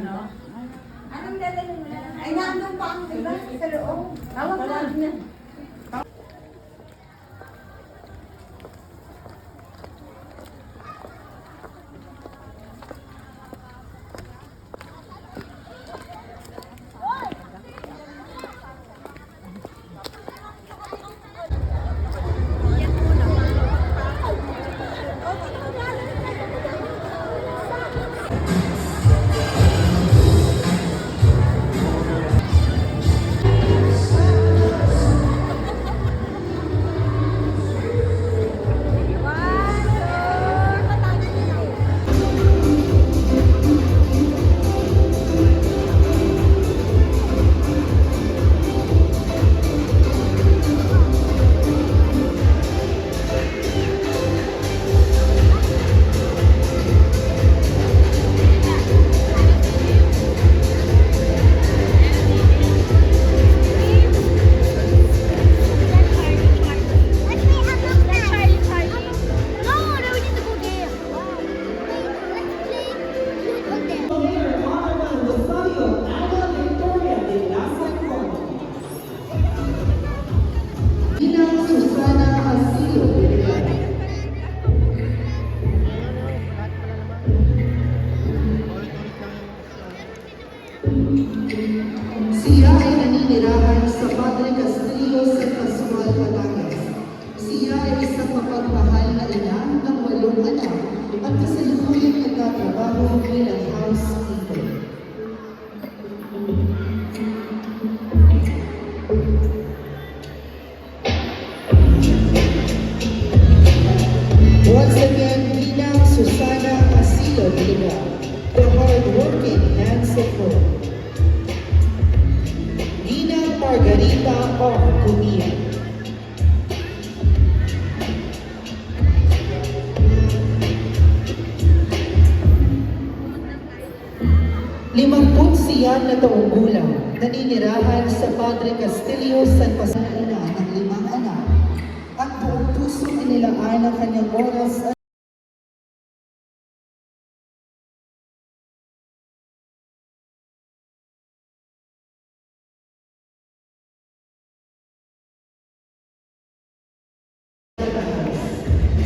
Ano? Anong dadalhin mo na? Ay, nandun pa ang iba sa loob. Tawag ka. Siya ay naninirahan sa Padre Castillo sa Casual, Batangas. Siya ay isang mapagmahal na ina ng 8 anak at kasalukuyang nagtatrabaho bilang housekeeper. Once again, Ginang Susana Castillo Villa, the hard-working Nancy Ford. Margarita O. Cumia. Limangput-siyam na taong gulang, naninirahan sa Padre Castillo, San Pascual ng 5 anak, at buong puso inilaan ang kanyang oras at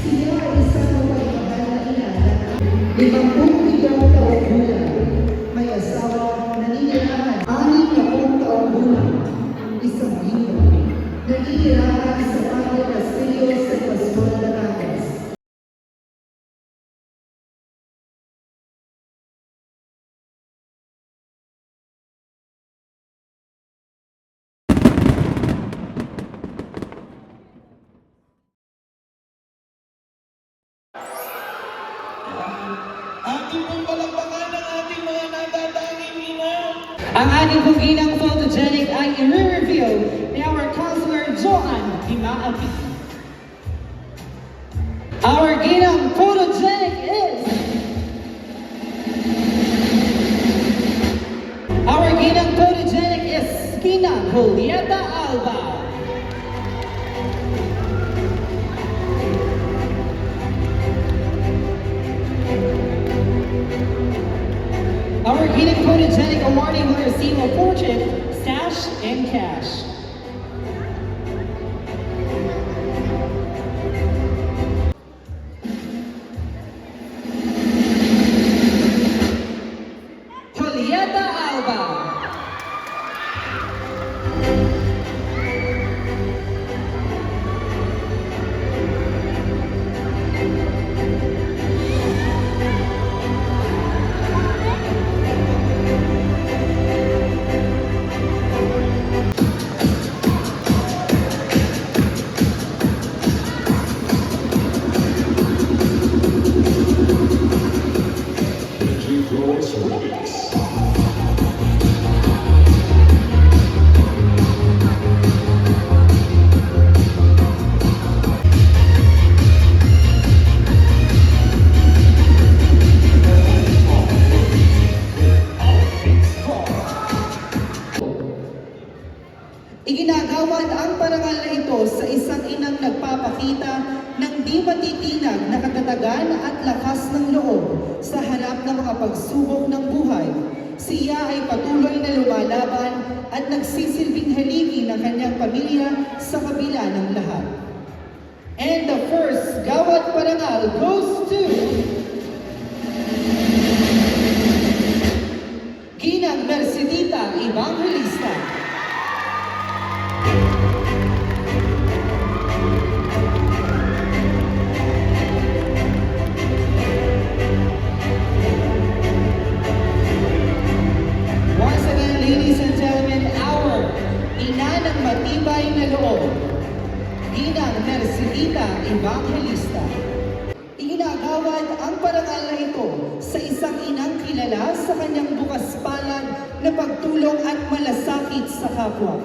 siya ay isang mapagmahal na ina ng 57 taong gulang, may asawa, naninirahan 60 taong gulang, isang biyo, naninirahan sa Padre Castillo sa Pascual, Batangas. Ating pong palakpakan ng ating mga nadadanging ina. Ang ating puginang photogenic ay i-review ni our counselor Joan Dimaapi. Our ginang photogenic is Gina Julieta Alba. Our ginang photogenic awardee will receive a portrait, stash, and cash. Julieta Alba. Iginagawad ang parangal na ito sa isang inang nagpapakita ng di matitinag na katatagan at lakas ng loob sa harap ng mga pagsubok ng buhay. Siya ay patuloy na lumalaban at nagsisilbing haligi ng kanyang pamilya sa kabila ng lahat. And the first Gawad Parangal goes to Ginang Mercedita Evangelista. Once again, ladies and gentlemen, our ina ng matibay na loob, Ginang Mercedita Evangelista. Iginagawad ang parangal na ito sa isang inang kilala sa kanyang bukas palad na pagtulong at malasakit sa kapwa.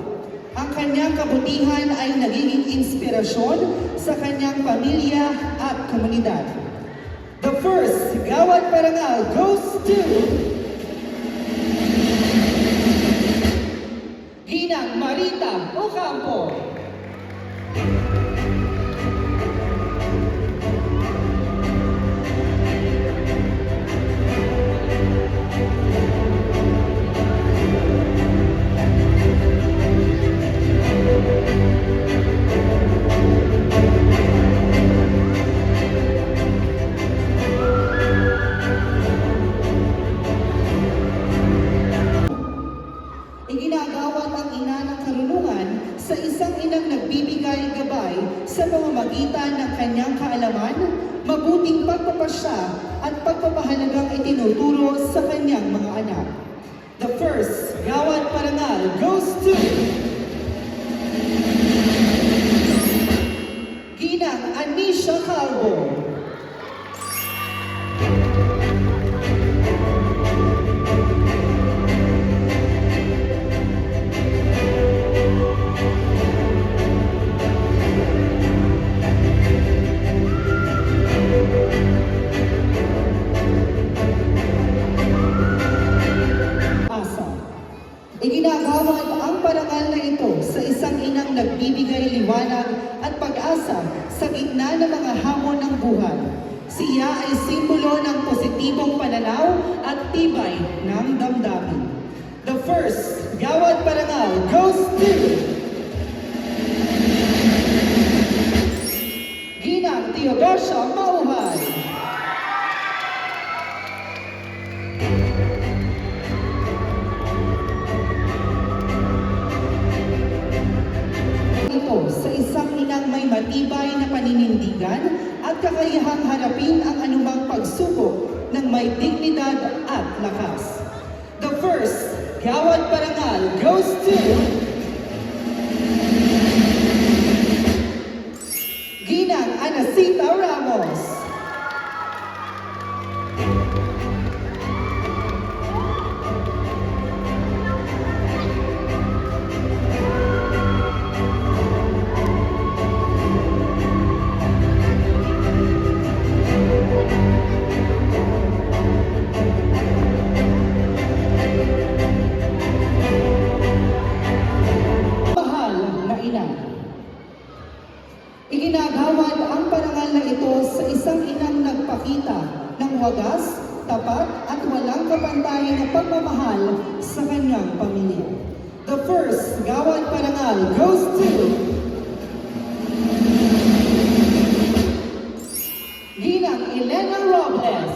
Ang kanyang kabutihan ay nagiging inspirasyon sa kanyang pamilya at komunidad. The first Gawad Parangal goes to Ginang Marita Ocampo. Iginagawad ang ina ng karunungan sa isang inang nagbibigay gabay sa pamamagitan ng kanyang kaalaman, mabuting pagpapasya at pagpapahalagang itinuturo sa kanyang mga anak. The first Gawad Parangal goes to Ginang Anisha Calvo. Iginagawad ang parangal na ito sa isang inang nagbibigay liwanag at pag-asa sa gitna ng mga hamon ng buhay. Siya ay simbolo ng positibong pananaw at tibay ng damdamin. The first Gawad Parangal goes to Ginang Teodosia Mauhay. Sa isang inang may matibay na paninindigan at kakayahang harapin ang anumang pagsubok ng may dignidad at lakas. The first Gawad Parangal goes to Ginang Anacita Ramos. Iginagawad ang parangal na ito sa isang inang nagpakita ng wagas, tapat at walang kapantay na pagmamahal sa kanyang pamilya. The first Gawad Parangal goes to Ginang Elena Robles.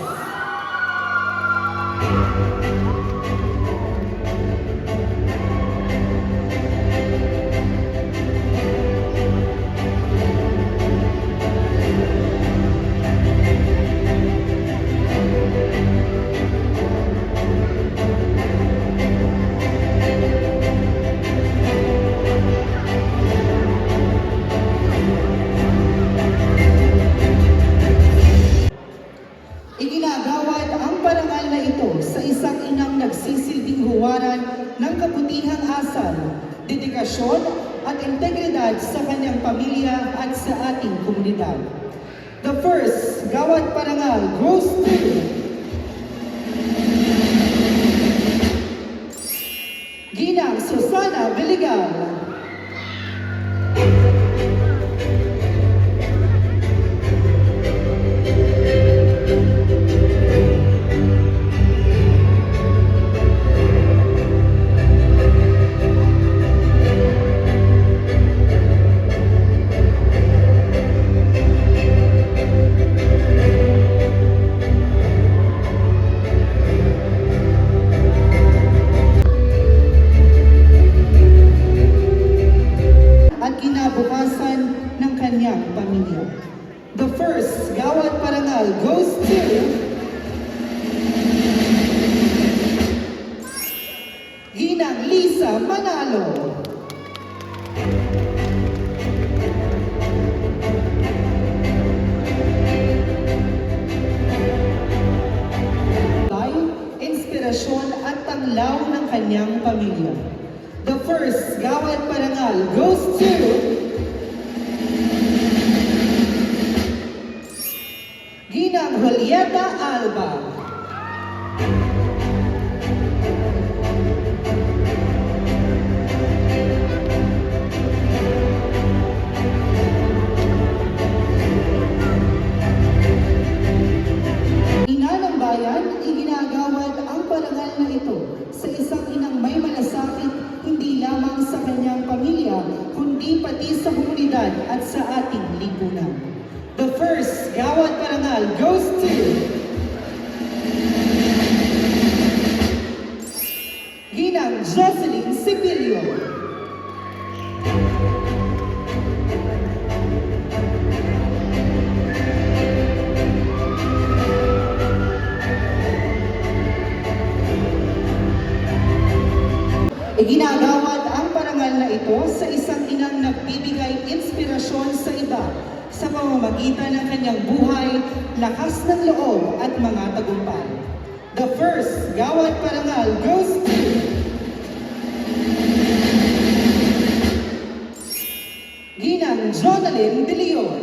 Iginagawad ang parangal na ito sa isang inang nagsisilbing huwaran ng kabutihang asal, dedikasyon at integridad sa kanyang pamilya at sa ating komunidad. The first Gawad Parangal goes to Ginang Susana Biligal. nanalo. Inspirasyon at tanglaw ng kanyang pamilya. The first Gawad Parangal goes to Ginang Julieta Alba. Ina ng bayan, iginagawad ang parangal na ito sa isang inang may malasakit hindi lamang sa kanyang pamilya, kundi pati sa komunidad at sa ating lipunan. The first Gawad Parangal goes to Ginang Jocelyn Sipilio. Iginagawad ang parangal na ito sa isang inang nagbibigay inspirasyon sa iba sa pamamagitan ng kanyang buhay, lakas ng loob at mga tagumpay. The first Gawad Parangal goes to Ginang Jonalyn De Leon.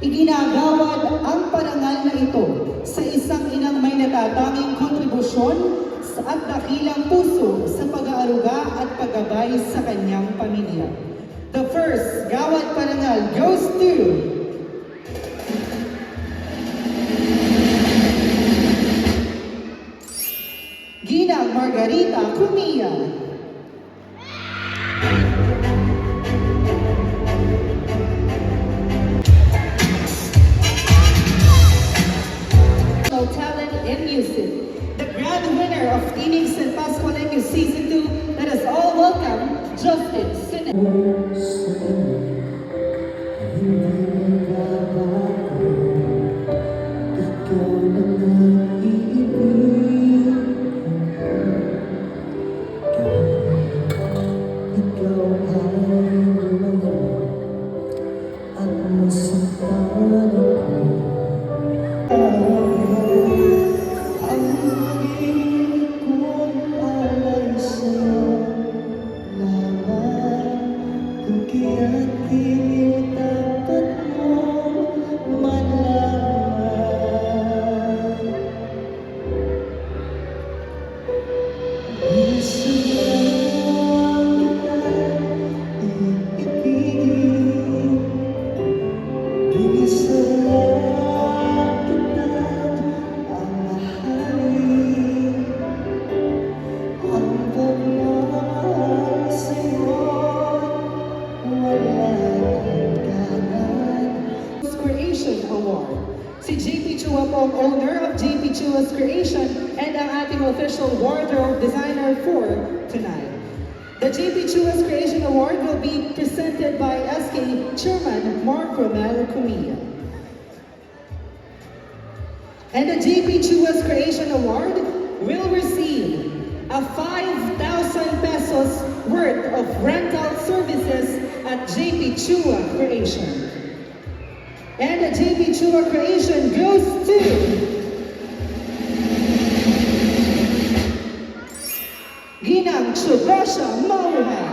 Iginagawad ang parangal na ito sa isang inang may natatanging kontribusyon at dakilang puso sa pag-aaruga at paggabay sa kanyang pamilya. The first Gawad Parangal goes to Ginang Margarita Cumia. Talent in music. The grand winner of Tinig San Pascualenyo Season 2, let us all welcome Justin Sinet. Si JP Chua po ang owner of JP Chua's Creation and ang ating official wardrobe designer for tonight. The JP Chua's Creation Award will be presented by SK Chairman Mark Romel Cumia. And the JP Chua's Creation Award will receive a 5,000 pesos worth of rental services at JP Chua Creation. And the JP Chua Creation goes to Ginang Chubasha Mauhay.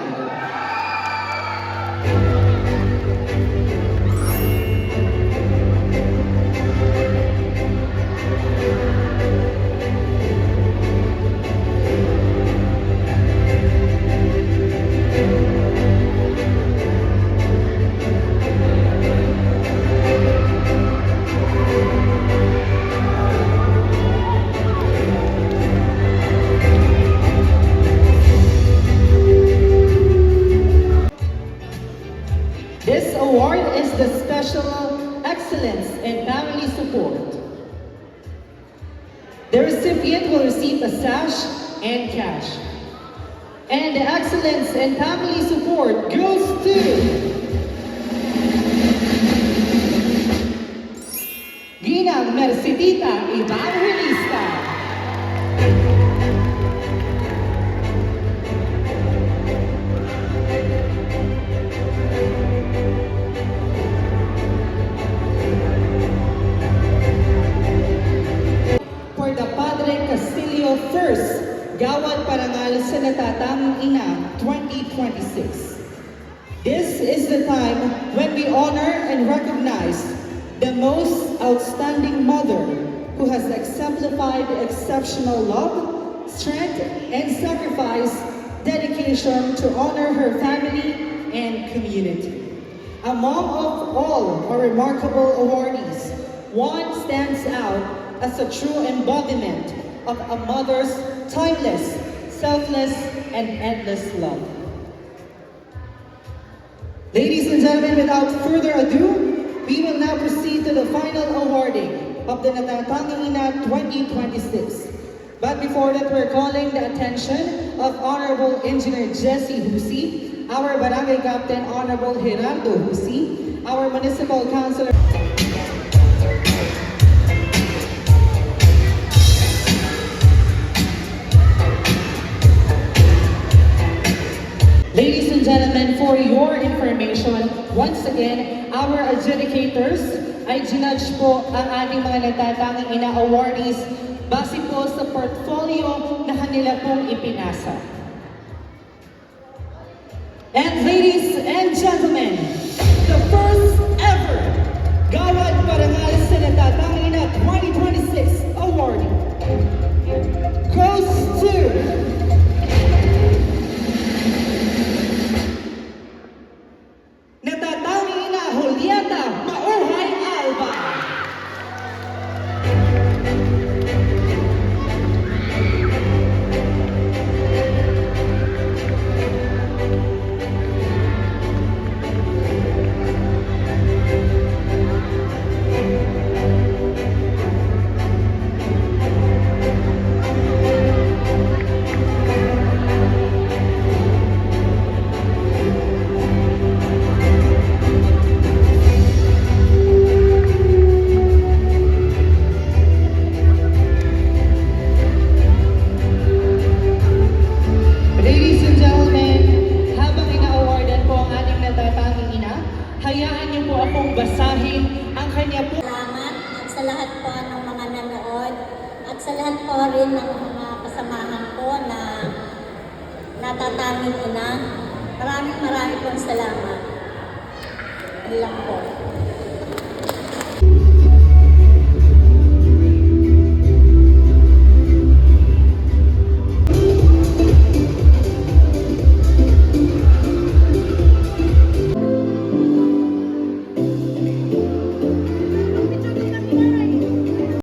This award is the Special Excellence in Family Support. The recipient will receive a sash and cash. And the Excellence in Family Support goes to presentar si Tita Evangelista. For the Padre Castillo First Gawad Parangal sa Natatanging Ina 2026. This is the time when we honor and recognize the most outstanding mother who has exemplified exceptional love, strength, and sacrifice, dedication to honor her family and community. Among of all our remarkable awardees, one stands out as a true embodiment of a mother's timeless, selfless, and endless love. Ladies and gentlemen, without further ado, we will now proceed to the final awarding of the Natatanging Ina 2026. But before that, we're calling the attention of Honorable Engineer Jesse Husi, our Barangay Captain Honorable Gerardo Husi, our Municipal Councilor. Ladies and gentlemen, for your information, once again, our adjudicators ay ginudge po ang ating mga Natatanging Ina awardees base po sa portfolio na kanila pong ipinasa. And ladies and gentlemen, the first ever Gawad Parangal sa Natatanging Ina 2026 awardee goes to Natatanging Ina Julieta Mauhay Alba. Ladies and gentlemen, habang ina-awardan po ang ating Natatanging Ina, hayaan niyo po akong basahin ang kanya po. Salamat at sa lahat po ng mga nanood at sa lahat po rin ng mga kasamahan ko na Natatanging Ina. Maraming pong salamat. Yun lang po.